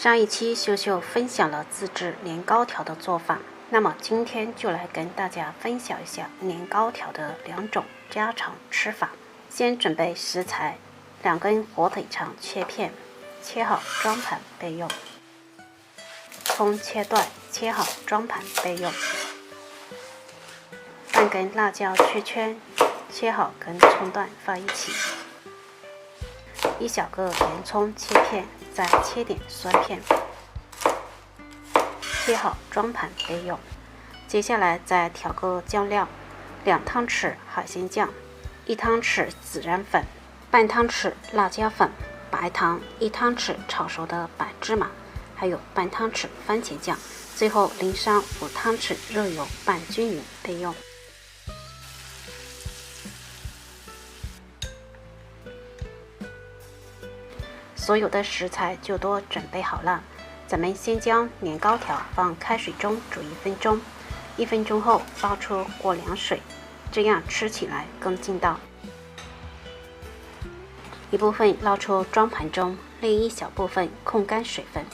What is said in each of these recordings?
上一期秀秀分享了自制年糕条的做法，那么今天就来跟大家分享一下年糕条的2种家常吃法。先准备食材：2根火腿肠切片，切好装盘备用；葱切段，切好装盘备用；半根辣椒切圈，切好跟葱段放一起；一小个洋葱切片，再切点蒜片，切好装盘备用。接下来再调个酱料：2汤匙海鲜酱，1汤匙孜然粉，半汤匙辣椒粉，白糖，1汤匙炒熟的白芝麻，还有半汤匙番茄酱，最后淋上5汤匙热油拌均匀备用。所有的食材就都准备好了，咱们先将年糕条放开水中煮1分钟，1分钟后捞出过凉水，这样吃起来更劲道。一部分捞出装盘中，另一小部分控干水分。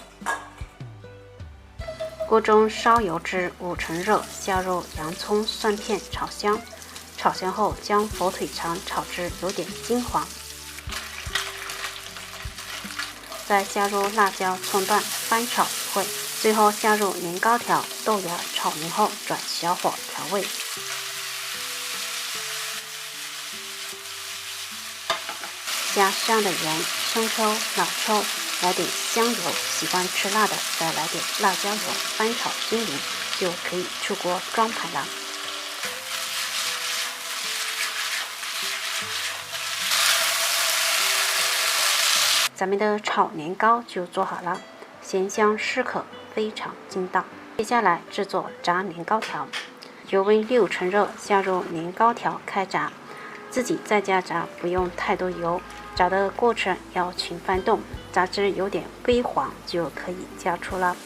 锅中烧油至5成热，加入洋葱、蒜片炒香，炒香后将火腿肠炒至有点金黄，再加入辣椒、葱段翻炒一会，最后下入年糕条、豆芽炒匀后转小火调味。加适量的盐、生抽、老抽，来点香油，喜欢吃辣的再来点辣椒油，翻炒均匀就可以出锅装盘了。咱们的炒年糕就做好了，咸香适口，非常劲道。接下来制作炸年糕条，油温6成热，下入年糕条开炸，自己在家炸不用太多油，炸的过程要勤翻动，炸至有点微黄就可以加出了。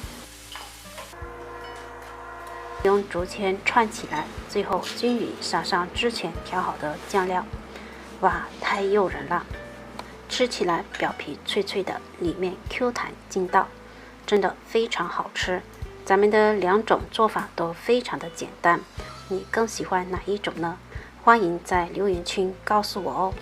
用竹签串起来，最后均匀撒上之前调好的酱料。哇，太诱人了！吃起来表皮脆脆的，里面 Q 弹劲道，真的非常好吃。咱们的2种做法都非常的简单，你更喜欢哪一种呢？欢迎在留言区告诉我哦。